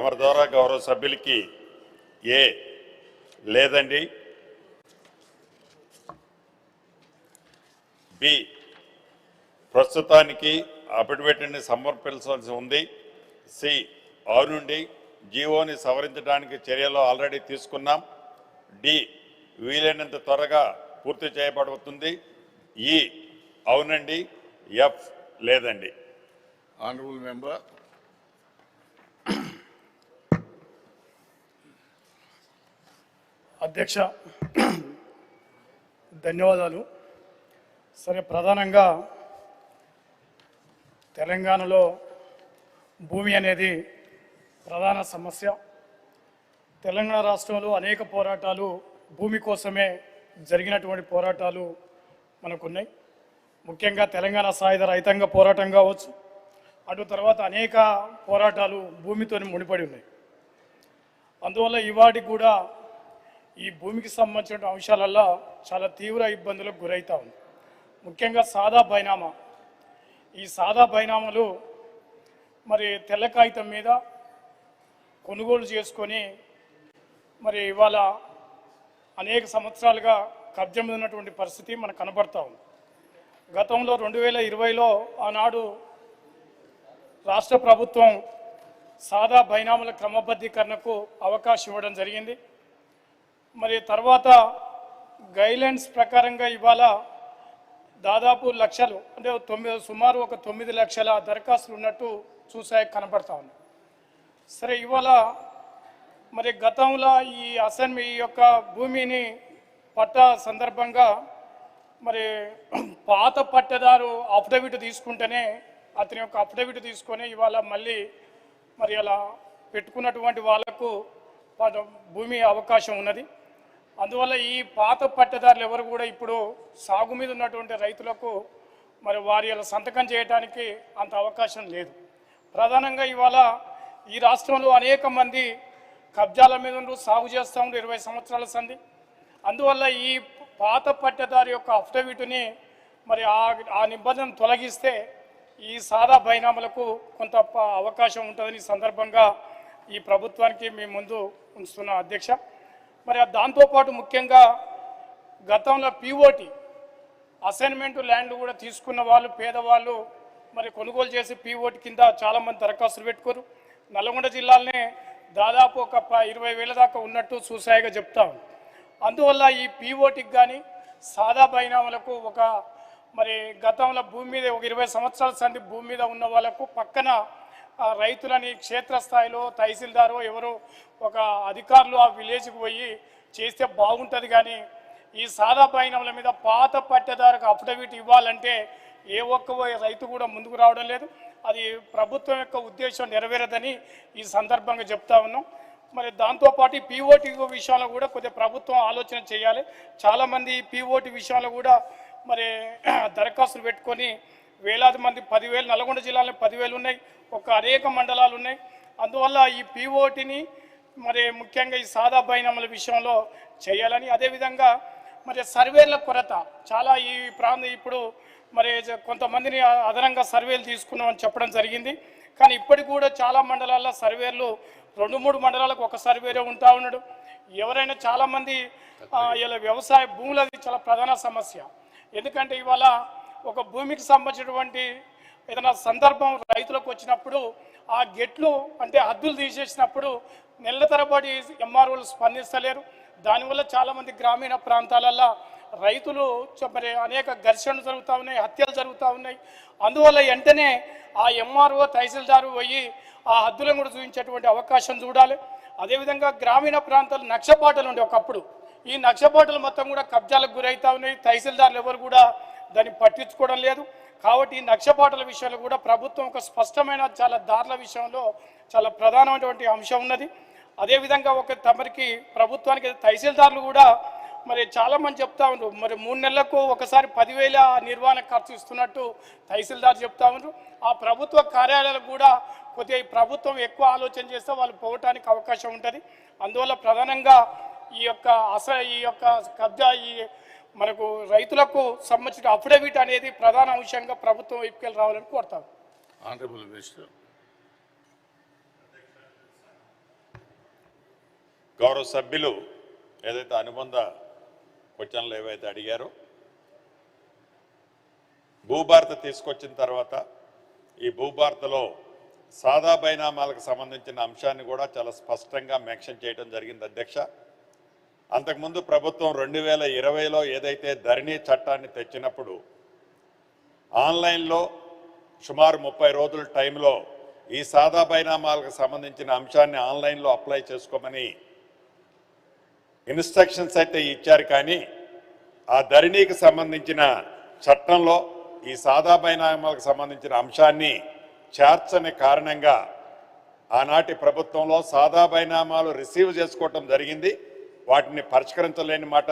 తమ ద్వారా గౌరవ సభ్యులకి ఏ లేదండి. బి ప్రస్తుతానికి అఫిడవిట్ని సమర్పించాల్సి ఉంది. సి అవునండి, జీవోని సవరించడానికి చర్యలు ఆల్రెడీ తీసుకున్నాం. డి వీలైనంత త్వరగా పూర్తి చేయబడుతుంది. ఈ అవునండి. ఎఫ్ లేదండి. Honourable member. అధ్యక్ష, ధన్యవాదాలు. సరే, ప్రధానంగా తెలంగాణలో భూమి అనేది ప్రధాన సమస్య. తెలంగాణ రాష్ట్రంలో అనేక పోరాటాలు భూమి కోసమే జరిగినటువంటి పోరాటాలు మనకున్నాయి. ముఖ్యంగా తెలంగాణ సాయుధ రైతాంగ పోరాటం కావచ్చు, అటు తర్వాత అనేక పోరాటాలు భూమితో ముడిపడి ఉన్నాయి. అందువల్ల ఇవాటికి కూడా ఈ భూమికి సంబంధించిన అంశాలల్లో చాలా తీవ్ర ఇబ్బందులకు గురవుతూ ఉంది. ముఖ్యంగా సాదా బైనామా. ఈ సాదా బైనామాలు మరి తెల్ల కాగితం మీద కొనుగోలు చేసుకొని మరి ఇవాళ అనేక సంవత్సరాలుగా కబ్జా మీద ఉన్నటువంటి పరిస్థితి మనకు కనబడతా ఉంది. గతంలో 2020లో ఆనాడు రాష్ట్ర ప్రభుత్వం సాదా బైనామాల క్రమబద్ధీకరణకు అవకాశం ఇవ్వడం జరిగింది. మరి తర్వాత గైడ్లైన్స్ ప్రకారంగా ఇవాళ దాదాపు లక్షలు, అంటే సుమారు ఒక 9 లక్షల దరఖాస్తులు ఉన్నట్టు కనబడతా ఉంది. సరే, ఇవాళ మరి గతంలో ఈ ఈ యొక్క భూమిని పట్టా సందర్భంగా మరి పాత పట్టదారు అఫిడవిట్ తీసుకుంటేనే అతని యొక్క అఫిడవిట్ తీసుకొని ఇవాళ మళ్ళీ మరి అలా పెట్టుకున్నటువంటి వాళ్లకు భూమి అవకాశం ఉన్నది. అందువల్ల ఈ పాత పట్టదారులు ఎవరు కూడా ఇప్పుడు సాగు మీద ఉన్నటువంటి రైతులకు మరి వారి సంతకం చేయడానికి అంత అవకాశం లేదు. ప్రధానంగా ఇవాళ ఈ రాష్ట్రంలో అనేక మంది కబ్జాల మీద సాగు చేస్తూ ఉండే 20 సంవత్సరాల సంధి. అందువల్ల ఈ పాత పట్టదారు యొక్క అఫిడవిట్ని మరి ఆ నిబంధన తొలగిస్తే ఈ సాదా బైనామాలకు కొంత అవకాశం ఉంటుందని సందర్భంగా ఈ ప్రభుత్వానికి మేము ముందు ఉంచుతున్న అధ్యక్ష. మరి దాంతోపాటు ముఖ్యంగా గతంలో పిఓటి అసైన్మెంట్ ల్యాండ్ కూడా తీసుకున్న వాళ్ళు, పేదవాళ్ళు మరి కొనుగోలు చేసి పిఓటి కింద చాలామంది దరఖాస్తులు పెట్టుకోరు. నల్గొండ జిల్లాలోనే దాదాపు ఒక 20,000 దాకా ఉన్నట్టు చూసాయిగా చెప్తాం. అందువల్ల ఈ పిఓటికి కానీ సాదా బైనామాలకు ఒక మరి గతంలో భూమి మీద ఒక 20 సంవత్సరాల సంది భూమి మీద ఉన్న వాళ్ళకు పక్కన రైతులని క్షేత్రస్థాయిలో తహసీల్దారు ఎవరో ఒక అధికారులు ఆ విలేజ్కి పోయి చేస్తే బాగుంటుంది. కానీ ఈ సాదా బైనామాల మీద పాత పట్టదారుకు అఫిడవిట్ ఇవ్వాలంటే ఏ ఒక్క రైతు కూడా ముందుకు రావడం లేదు. అది ప్రభుత్వం యొక్క ఉద్దేశం నెరవేరదని ఈ సందర్భంగా చెప్తా ఉన్నాం. మరి దాంతోపాటు ఈ పిఓటి విషయంలో కూడా కొద్దిగా ప్రభుత్వం ఆలోచన చేయాలి. చాలామంది పిఓటి విషయంలో కూడా మరి దరఖాస్తులు పెట్టుకొని వేలాది మంది 10,000, నల్గొండ జిల్లాలో 10,000 ఉన్నాయి, ఒక అనేక మండలాలు ఉన్నాయి. అందువల్ల ఈ పిఓటిని మరి ముఖ్యంగా ఈ సాదా బైనామాల విషయంలో చేయాలని, అదేవిధంగా మరి సర్వేల కొరత చాలా ఈ ప్రాంతం ఇప్పుడు మరి కొంతమందిని అదనంగా సర్వేలు తీసుకున్నామని చెప్పడం జరిగింది. కానీ ఇప్పటికి కూడా చాలా మండలాల్లో సర్వేలు 2-3 మండలాలకు ఒక సర్వేలో ఉంటా ఉన్నాడు. ఎవరైనా చాలామంది ఇలా వ్యవసాయ భూములది చాలా ప్రధాన సమస్య. ఎందుకంటే ఇవాళ ఒక భూమికి సంబంధించినటువంటి ఏదైనా సందర్భం రైతులకు వచ్చినప్పుడు ఆ గెట్లు అంటే హద్దులు తీసేసినప్పుడు నెలల తరబడి ఎంఆర్ఓలు స్పందిస్తలేరు. దానివల్ల చాలామంది గ్రామీణ ప్రాంతాలలో రైతులు మరి అనేక ఘర్షణలు జరుగుతూ ఉన్నాయి, హత్యలు జరుగుతూ ఉన్నాయి. అందువల్ల వెంటనే ఆ ఎంఆర్ఓ తహసీల్దారు పోయి ఆ హద్దులను కూడా చూపించేటువంటి అవకాశం చూడాలి. అదేవిధంగా గ్రామీణ ప్రాంతాలు నక్షపాటలు ఉండే ఒకప్పుడు, ఈ నక్షపాటలు మొత్తం కూడా కబ్జాలకు గురవుతూ ఉన్నాయి. తహసీల్దారులు ఎవరు కూడా దాన్ని పట్టించుకోవడం లేదు. కాబట్టి ఈ నక్షపాటల విషయంలో కూడా ప్రభుత్వం ఒక స్పష్టమైన చాలా దారుల విషయంలో చాలా ప్రధానమైనటువంటి అంశం ఉన్నది. అదేవిధంగా ఒక తమరికి ప్రభుత్వానికి తహసీల్దారులు కూడా మరి చాలామంది చెప్తా ఉన్నారు, మరి 3 నెలలకు ఒకసారి 10,000 నిర్వహణ ఖర్చు ఇస్తున్నట్టు తహసీల్దార్ చెప్తా ఉన్నారు. ఆ ప్రభుత్వ కార్యాలయాలకు కూడా కొద్దిగా ప్రభుత్వం ఎక్కువ ఆలోచన చేస్తే వాళ్ళు పోవటానికి అవకాశం ఉంటుంది. అందువల్ల ప్రధానంగా ఈ యొక్క కబ్జా ఈ మనకు రైతులకు సంబంధించిన అఫిడవిట్ అనేది ప్రధాన అంశంగా ప్రభుత్వం వైపుకి రావాలని కోరుతాం. Honourable minister. గౌరవ సభ్యులు ఏదైతే అనుబంధ క్వశ్చన్లు ఏవైతే అడిగారో భూభారత తీసుకొచ్చిన తర్వాత ఈ భూభారతలో సాదా బైనామాలకు సంబంధించిన అంశాన్ని కూడా చాలా స్పష్టంగా మెన్షన్ చేయడం జరిగింది అధ్యక్ష. అంతకుముందు ప్రభుత్వం 2020లో ఏదైతే ధరణి చట్టాన్ని తెచ్చినప్పుడు ఆన్లైన్లో సుమారు 30 రోజుల టైంలో ఈ సాదా బైనామాలకు సంబంధించిన అంశాన్ని ఆన్లైన్లో అప్లై చేసుకోమని ఇన్స్ట్రక్షన్స్ అయితే ఇచ్చారు. కానీ ఆ ధరణికి సంబంధించిన చట్టంలో ఈ సాదా బైనామాలకు సంబంధించిన అంశాన్ని చేర్చని కారణంగా ఆనాటి ప్రభుత్వంలో సాదా బైనామాలు రిసీవ్ చేసుకోవటం జరిగింది, వాటిని పరిష్కరించలేని మాట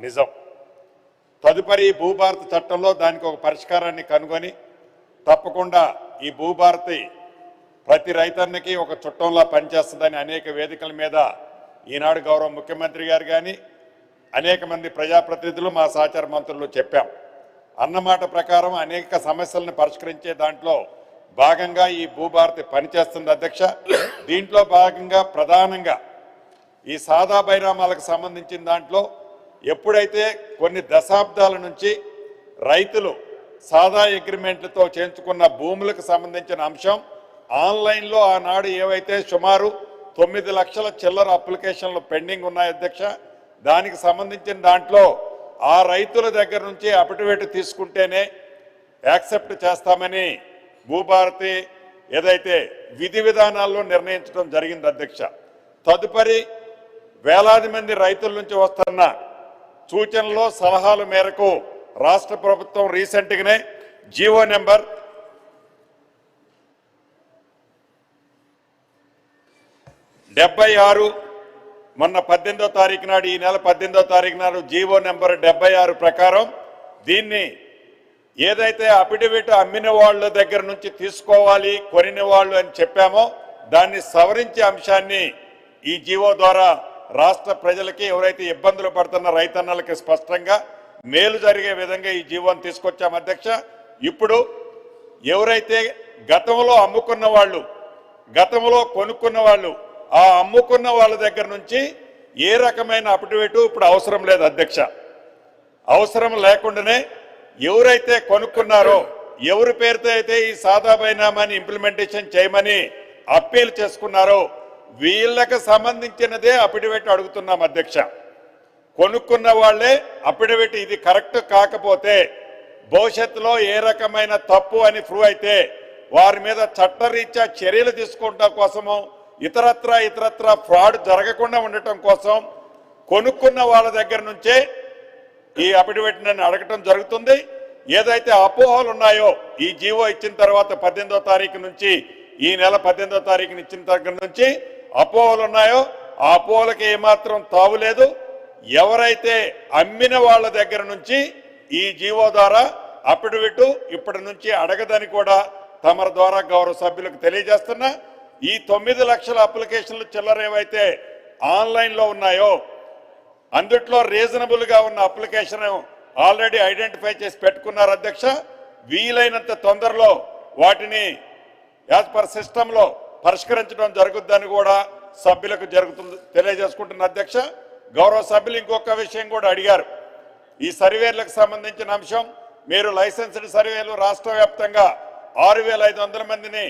నిజం. తదుపరి భూభారత చట్టంలో దానికి ఒక పరిష్కారాన్ని కనుగొని తప్పకుండా ఈ భూభారతి ప్రతి రైతన్నకి ఒక చుట్టంలా పనిచేస్తుందని అనేక వేదికల మీద ఈనాడు గౌరవ ముఖ్యమంత్రి గారు కానీ అనేక మంది ప్రజాప్రతినిధులు మా సహచార మంత్రులు చెప్పాం. అన్నమాట ప్రకారం అనేక సమస్యలను పరిష్కరించే దాంట్లో భాగంగా ఈ భూభారతి పనిచేస్తుంది అధ్యక్ష. దీంట్లో భాగంగా ప్రధానంగా ఈ సాదా బైనామాలకు సంబంధించిన దాంట్లో ఎప్పుడైతే కొన్ని దశాబ్దాల నుంచి రైతులు సాదా అగ్రిమెంట్లతో చేయించుకున్న భూములకు సంబంధించిన అంశం ఆన్లైన్లో ఆనాడు ఏవైతే సుమారు 9 లక్షల చిల్లర అప్లికేషన్లు పెండింగ్ ఉన్నాయి అధ్యక్ష, దానికి సంబంధించిన దాంట్లో ఆ రైతుల దగ్గర నుంచి అఫిడవిట్ తీసుకుంటేనే యాక్సెప్ట్ చేస్తామని భూభారతి ఏదైతే విధి విధానాల్లో నిర్ణయించడం జరిగింది అధ్యక్ష. తదుపరి వేలాది మంది రైతుల నుంచి వస్తున్న సూచనలు సలహాల మేరకు రాష్ట్ర ప్రభుత్వం రీసెంట్గానే జీవో నెంబర్ 76 మొన్న 18వ తారీఖు నాడు ఈ నెల 18వ తారీఖు నాడు జీవో నెంబర్ 76 ప్రకారం దీన్ని ఏదైతే అఫిడవిట్ అమ్మిన వాళ్ళ దగ్గర నుంచి తీసుకోవాలి కొనిన వాళ్ళు అని చెప్పామో దాన్ని సవరించే అంశాన్ని ఈ జీవో ద్వారా రాష్ట్ర ప్రజలకి ఎవరైతే ఇబ్బందులు పడుతున్న రైతన్నలకి స్పష్టంగా మేలు జరిగే విధంగా ఈ జీవోని తీసుకొచ్చాం అధ్యక్ష. ఇప్పుడు ఎవరైతే గతంలో అమ్ముకున్న వాళ్ళు గతంలో కొనుక్కున్న వాళ్ళు ఆ అమ్ముకున్న వాళ్ళ దగ్గర నుంచి ఏ రకమైన అఫిడవిట్ ఇప్పుడు అవసరం లేదు అధ్యక్ష. అవసరం లేకుండానే ఎవరైతే కొనుక్కున్నారో ఎవరి పేరుతో అయితే ఈ సాదా బైనామాని ఇంప్లిమెంటేషన్ చేయమని అప్పీల్ చేసుకున్నారో వీళ్ళకి సంబంధించినదే అఫిడవిట్ అడుగుతున్నాం అధ్యక్ష. కొనుక్కున్న వాళ్ళే అఫిడవిట్ ఇది కరెక్ట్ కాకపోతే భవిష్యత్తులో ఏ రకమైన తప్పు అని ప్రూవ్ అయితే వారి మీద చట్టరీత్యా చర్యలు తీసుకోవడం కోసము ఇతరత్ర ఫ్రాడ్ జరగకుండా ఉండటం కోసం కొనుక్కున్న వాళ్ళ దగ్గర నుంచే ఈ అఫిడవిట్ నన్ను అడగటం జరుగుతుంది. ఏదైతే అపోహలు ఉన్నాయో ఈ జీవో ఇచ్చిన తర్వాత 18వ తారీఖు నుంచి ఈ నెల 18వ తారీఖుని ఇచ్చిన దగ్గర నుంచి అపోహలు ఉన్నాయో ఆ అపోహలకి ఏమాత్రం తావులేదు. ఎవరైతే అమ్మిన వాళ్ళ దగ్గర నుంచి ఈ జీవో ద్వారా అఫిడవిట్ ఇప్పటి నుంచి అడగదని కూడా తమ ద్వారా గౌరవ సభ్యులకు తెలియజేస్తున్నా. ఈ 9 లక్షల అప్లికేషన్లు చిల్లర ఏవైతే ఆన్లైన్లో ఉన్నాయో అందుట్లో రీజనబుల్గా ఉన్న అప్లికేషన్ ఆల్రెడీ ఐడెంటిఫై చేసి పెట్టుకున్నారు అధ్యక్ష. వీలైనంత తొందరలో వాటిని యాజ్ పర్ సిస్టంలో పరిష్కరించడం జరుగుద్దని కూడా సభ్యులకు జరుగుతుంది తెలియజేసుకుంటున్న అధ్యక్ష. గౌరవ సభ్యులు ఇంకొక విషయం కూడా అడిగారు. ఈ సర్వేలకు సంబంధించిన అంశం మీరు లైసెన్స్డ్ సర్వేలు రాష్ట్ర వ్యాప్తంగా 6500 మందిని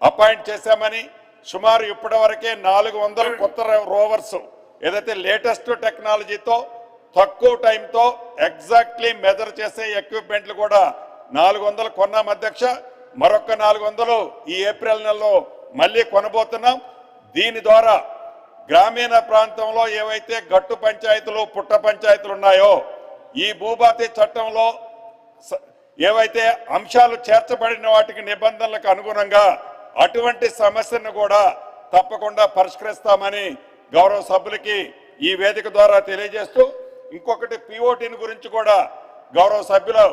అపాయింట్ చేశామని సుమారు ఇప్పటి వరకే 400 కొత్త రోవర్స్ ఏదైతే లేటెస్ట్ టెక్నాలజీతో తక్కువ టైంతో ఎగ్జాక్ట్లీ మెజర్ చేసే ఎక్విప్మెంట్లు కూడా 400 కొన్నాం అధ్యక్ష. మరొక 400 ఈ ఏప్రిల్ నెలలో మళ్ళీ కొనబోతున్నాం. దీని ద్వారా గ్రామీణ ప్రాంతంలో ఏవైతే గట్టు పంచాయతీలు పుట్ట పంచాయతీలు ఉన్నాయో ఈ భూభారతి చట్టంలో ఏవైతే అంశాలు చేర్చబడిన వాటికి నిబంధనలకు అనుగుణంగా అటువంటి సమస్యను కూడా తప్పకుండా పరిష్కరిస్తామని గౌరవ సభ్యులకి ఈ వేదిక ద్వారా తెలియజేస్తూ ఇంకొకటి పిఓటిని గురించి కూడా గౌరవ సభ్యులు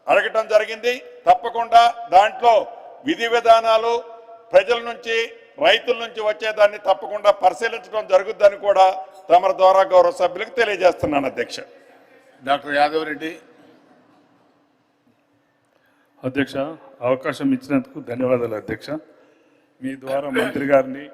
అడగటం జరిగింది. తప్పకుండా దాంట్లో విధి విధానాలు ప్రజల నుంచి రైతుల నుంచి వచ్చేదాన్ని తప్పకుండా పరిశీలించడం జరుగుద్దని కూడా తమ ద్వారా గౌరవ సభ్యులకు తెలియజేస్తున్నాను అధ్యక్ష. డాక్టర్ యాదవ్ రెడ్డి. అధ్యక్ష, అవకాశం ఇచ్చినందుకు ధన్యవాదాలు అధ్యక్ష. మీ ద్వారా మంత్రి గారిని